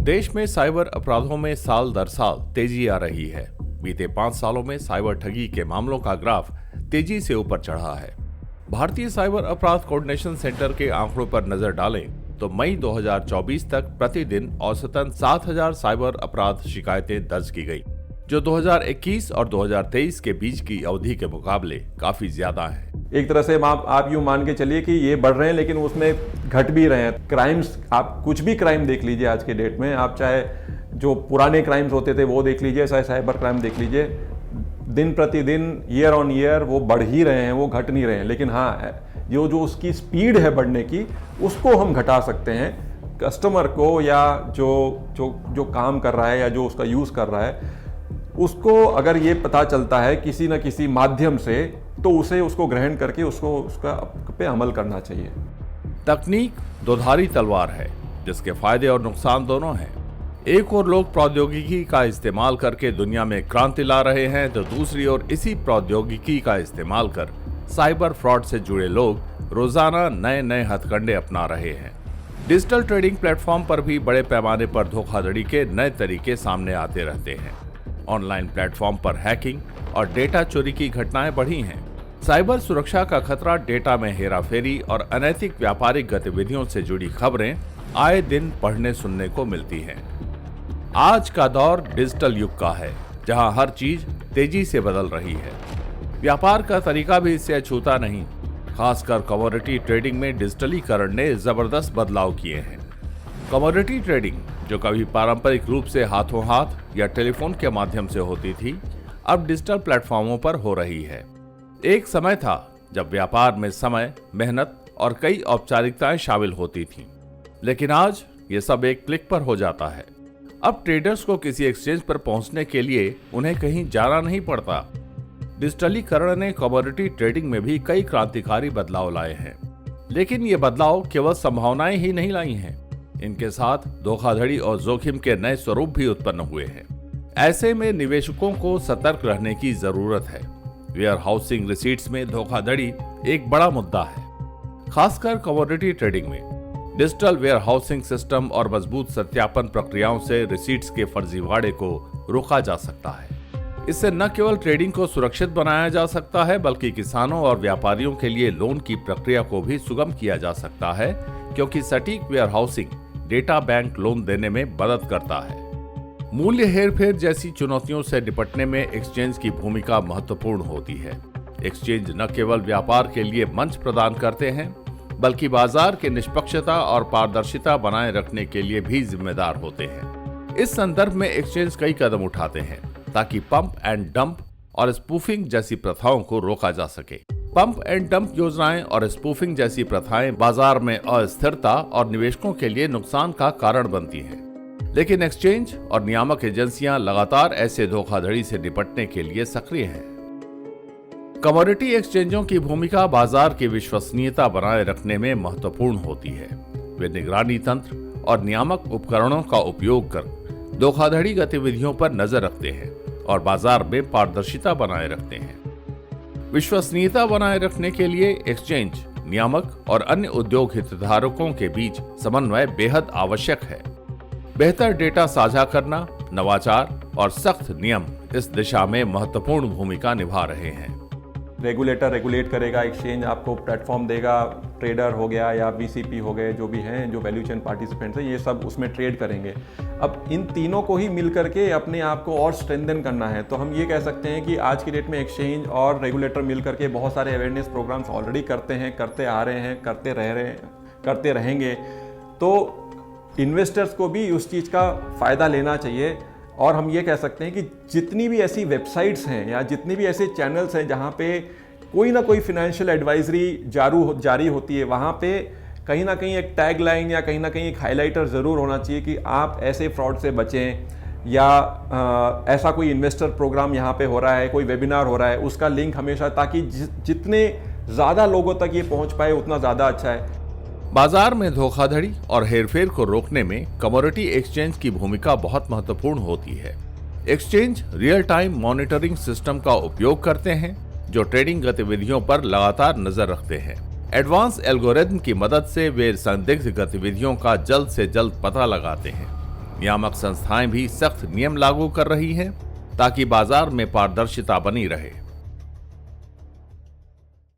देश में साइबर अपराधों में साल दर साल तेजी आ रही है। बीते 5 सालों में साइबर ठगी के मामलों का ग्राफ तेजी से ऊपर चढ़ा है। भारतीय साइबर अपराध कोऑर्डिनेशन सेंटर के आंकड़ों पर नजर डालें तो मई 2024 तक प्रतिदिन औसतन 7,000 साइबर अपराध शिकायतें दर्ज की गई, जो 2021 और 2023 के बीच की अवधि के मुकाबले काफी ज्यादा है। एक तरह से आप यूँ मान के चलिए कि ये बढ़ रहे हैं, लेकिन उसमें घट भी रहे हैं। क्राइम्स, आप कुछ भी क्राइम देख लीजिए आज के डेट में, आप चाहे जो पुराने क्राइम्स होते थे वो देख लीजिए, चाहे साइबर क्राइम देख लीजिए, दिन प्रतिदिन ईयर ऑन ईयर वो बढ़ ही रहे हैं, वो घट नहीं रहे हैं। लेकिन हाँ, जो उसकी स्पीड है बढ़ने की, उसको हम घटा सकते हैं। कस्टमर को या जो काम कर रहा है या जो उसका यूज़ कर रहा है, उसको अगर ये पता चलता है किसी न किसी माध्यम से, तो उसको ग्रहण करके उसका पे अमल करना चाहिए। तकनीक दोधारी तलवार है, जिसके फायदे और नुकसान दोनों हैं। एक ओर लोग प्रौद्योगिकी का इस्तेमाल करके दुनिया में क्रांति ला रहे हैं, तो दूसरी ओर इसी प्रौद्योगिकी का इस्तेमाल कर साइबर फ्रॉड से जुड़े लोग रोजाना नए नए हथकंडे अपना रहे हैं। डिजिटल ट्रेडिंग प्लेटफॉर्म पर भी बड़े पैमाने पर धोखाधड़ी के नए तरीके सामने आते रहते हैं। ऑनलाइन प्लेटफॉर्म पर हैकिंग और डेटा चोरी की घटनाएं बढ़ी हैं। साइबर सुरक्षा का खतरा, डेटा में हेराफेरी और अनैतिक व्यापारिक गतिविधियों से जुड़ी खबरें आए दिन पढ़ने सुनने को मिलती हैं। आज का दौर डिजिटल युग का है, जहां हर चीज तेजी से बदल रही है। व्यापार का तरीका भी इससे अछूता नहीं। खासकर कमोडिटी ट्रेडिंग में डिजिटलीकरण ने जबरदस्त बदलाव किए हैं। कमोडिटी ट्रेडिंग, जो कभी पारंपरिक रूप से हाथों हाथ या टेलीफोन के माध्यम से होती थी, अब डिजिटल प्लेटफॉर्मों पर हो रही है। एक समय था जब व्यापार में समय, मेहनत और कई औपचारिकताएं शामिल होती थीं, लेकिन आज ये सब एक क्लिक पर हो जाता है। अब ट्रेडर्स को किसी एक्सचेंज पर पहुंचने के लिए उन्हें कहीं जाना नहीं पड़ता। डिजिटलीकरण ने कमोडिटी ट्रेडिंग में भी कई क्रांतिकारी बदलाव लाए हैं, लेकिन ये बदलाव केवल संभावनाएं ही नहीं लाई हैं। इनके साथ धोखाधड़ी और जोखिम के नए स्वरूप भी उत्पन्न हुए हैं। ऐसे में निवेशकों को सतर्क रहने की जरूरत है। वेयर हाउसिंग रिसीट्स में धोखाधड़ी एक बड़ा मुद्दा है, खासकर कमोडिटी ट्रेडिंग में। डिजिटल वेयर हाउसिंग सिस्टम और मजबूत सत्यापन प्रक्रियाओं से रिसीट्स के फर्जीवाड़े को रोका जा सकता है। इससे न केवल ट्रेडिंग को सुरक्षित बनाया जा सकता है, बल्कि किसानों और व्यापारियों के लिए लोन की प्रक्रिया को भी सुगम किया जा सकता है, क्योंकि सटीक warehousing data bank loan देने में मदद करता है। मूल्य हेरफेर जैसी चुनौतियों से निपटने में एक्सचेंज की भूमिका महत्वपूर्ण होती है। एक्सचेंज न केवल व्यापार के लिए मंच प्रदान करते हैं, बल्कि बाजार की निष्पक्षता और पारदर्शिता बनाए रखने के लिए भी जिम्मेदार होते हैं। इस संदर्भ में एक्सचेंज कई कदम उठाते हैं ताकि पंप एंड डंप और स्पूफिंग जैसी प्रथाओं को रोका जा सके। पंप एंड डंप योजनाएं और स्पूफिंग जैसी प्रथाएं बाजार में अस्थिरता और निवेशकों के लिए नुकसान का कारण बनती हैं। लेकिन एक्सचेंज और नियामक एजेंसियां लगातार ऐसे धोखाधड़ी से निपटने के लिए सक्रिय हैं। कमोडिटी एक्सचेंजों की भूमिका बाजार की विश्वसनीयता बनाए रखने में महत्वपूर्ण होती है। वे निगरानी तंत्र और नियामक उपकरणों का उपयोग कर धोखाधड़ी गतिविधियों पर नजर रखते हैं और बाजार में पारदर्शिता बनाए रखते हैं। विश्वसनीयता बनाए रखने के लिए एक्सचेंज, नियामक और अन्य उद्योग हितधारकों के बीच समन्वय बेहद आवश्यक है। बेहतर डेटा साझा करना, नवाचार और सख्त नियम इस दिशा में महत्वपूर्ण भूमिका निभा रहे हैं। रेगुलेटर रेगुलेट करेगा, एक्सचेंज आपको प्लेटफॉर्म देगा, ट्रेडर हो गया या बीसीपी हो गए, जो भी हैं, जो वैल्यू चेन पार्टिसिपेंट्स हैं, ये सब उसमें ट्रेड करेंगे। अब इन तीनों को ही मिल करके अपने आप को और स्ट्रेंथन करना है। तो हम ये कह सकते हैं कि आज की डेट में एक्सचेंज और रेगुलेटर मिल करके बहुत सारे अवेयरनेस प्रोग्राम्स ऑलरेडी करते हैं, करते आ रहे हैं, करते रहेंगे। तो इन्वेस्टर्स को भी उस चीज़ का फ़ायदा लेना चाहिए। और हम ये कह सकते हैं कि जितनी भी ऐसी वेबसाइट्स हैं या जितने भी ऐसे चैनल्स हैं जहाँ पे कोई ना कोई फिनेंशियल एडवाइजरी जारी होती है, वहाँ पे कहीं ना कहीं एक टैग लाइन या कहीं ना कहीं एक हाइलाइटर ज़रूर होना चाहिए कि आप ऐसे फ्रॉड से बचें, या ऐसा कोई इन्वेस्टर प्रोग्राम यहाँ पे हो रहा है, कोई वेबिनार हो रहा है, उसका लिंक हमेशा, ताकि जितने ज़्यादा लोगों तक ये पहुँच पाए उतना ज़्यादा अच्छा है। बाजार में धोखाधड़ी और हेरफेर को रोकने में कमोडिटी एक्सचेंज की भूमिका बहुत महत्वपूर्ण होती है। Exchange real time monitoring system का उपयोग करते हैं, जो ट्रेडिंग गतिविधियों पर लगातार नजर रखते हैं। एडवांस एल्गोरिथम की मदद से वे संदिग्ध गतिविधियों का जल्द से जल्द पता लगाते हैं। नियामक संस्थाएं भी सख्त नियम लागू कर रही हैं ताकि बाजार में पारदर्शिता बनी रहे।